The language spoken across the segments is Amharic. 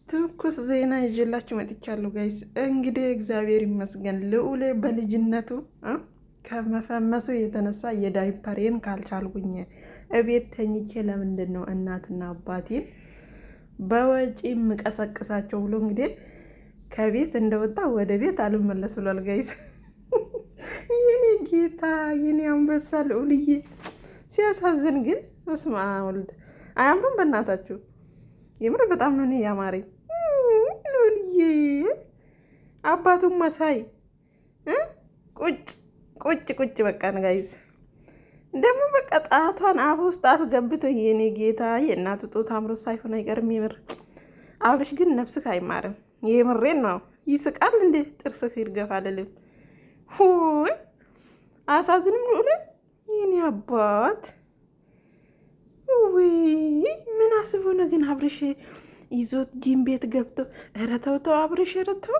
ትኩስ ዜና ይዤላችሁ መጥቻለሁ ጋይስ። እንግዲህ እግዚአብሔር ይመስገን ልዑሌ በልጅነቱ ከመፈመሱ የተነሳ የዳይፐሬን ካልቻልኩኝ እቤት ተኝቼ ለምንድን ነው እናትና አባቴን በወጪ የምቀሰቅሳቸው ብሎ እንግዲህ ከቤት እንደወጣ ወደ ቤት አልመለስ ብሏል ጋይስ። የኔ ጌታ የኔ አንበሳ ልዑልዬ ሲያሳዝን ግን እስማ ወልድ አያምሩም። በእናታችሁ የምር በጣም ነው እኔ ያማረኝ ልዑልዬ አባቱን መሳይ ቁጭ ቁጭ ቁጭ በቃ ጋይዝ። ደግሞ በቃ ጣቷን አፍ ውስጥ አስገብቶ የኔ ጌታ የእናቱ ጡት አምሮ ሳይሆን አይቀርም። የምር አብርሽ ግን ነፍስህ አይማርም። የምሬን ነው። ይስቃል እንዴ ጥርስህ ይርገፋልልም። ሆይ አሳዝንም ልዑል የኔ አባት። ወይ ምን አስቦ ነው ግን አብርሽ ይዞት ጂም ቤት ገብቶ? ኧረ ተው ተው አብርሽ፣ ኧረ ተው።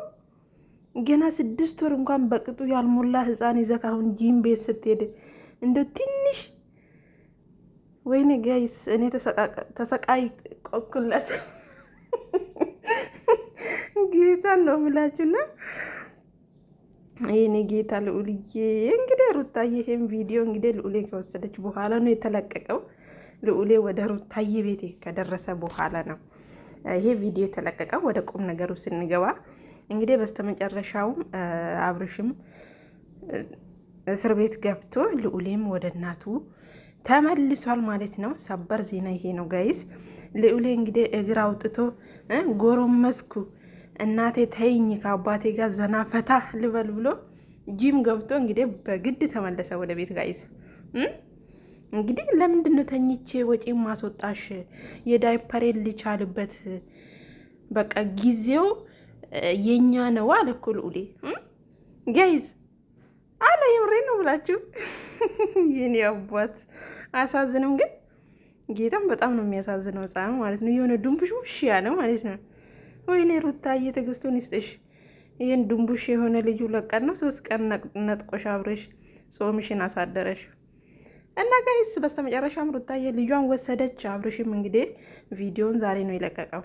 ገና 6 ወር እንኳን በቅጡ ያልሞላ ህፃን ይዘህ አሁን ጂም ቤት ስትሄድ እንደ ትንሽ ወይኔ ጋይስ፣ እኔ ተሰቃይ ቆኩለት ጌታን ነው የምላችሁና የኔ ጌታ ልዑልዬ። እንግዲህ ሩታዬ ይሄን ቪዲዮ እንግዲህ ልዑሌ ከወሰደች በኋላ ነው የተለቀቀው። ልዑሌ ወደ ሩታዬ ቤቴ ከደረሰ በኋላ ነው ይሄ ቪዲዮ የተለቀቀው። ወደ ቁም ነገሩ ስንገባ እንግዲህ በስተመጨረሻውም አብርሽም እስር ቤት ገብቶ ልዑሌም ወደ እናቱ ተመልሷል ማለት ነው። ሰበር ዜና ይሄ ነው ጋይስ። ልዑሌ እንግዲህ እግር አውጥቶ ጎረመስኩ እናቴ ተይኝ ከአባቴ ጋር ዘና ፈታ ልበል ብሎ ጂም ገብቶ እንግዲህ በግድ ተመለሰ ወደ ቤት ጋይስ። እንግዲህ ለምንድን ነው ተኝቼ ወጪ ማስወጣሽ? የዳይፐሬን ልቻልበት በቃ ጊዜው የኛ ነው አለ እኮ ልዑሌ ጋይዝ አለ። የምሬን ነው ብላችሁ የኔ አባት አሳዝንም። ግን ጌታም በጣም ነው የሚያሳዝነው ህፃኑ ማለት ነው። የሆነ ዱንቡሽ ያለ ማለት ነው። ወይኔ ሩታዬ ትዕግስቱን ይስጥሽ። ይህን ዱንቡሽ የሆነ ልጁ ለቀን ነው 3 ቀን ነጥቆሽ አብረሽ ጾምሽን አሳደረሽ እና ጋይስ በስተመጨረሻም ሩታዬ ልጇን ወሰደች። አብርሽም እንግዲህ ቪዲዮን ዛሬ ነው የለቀቀው።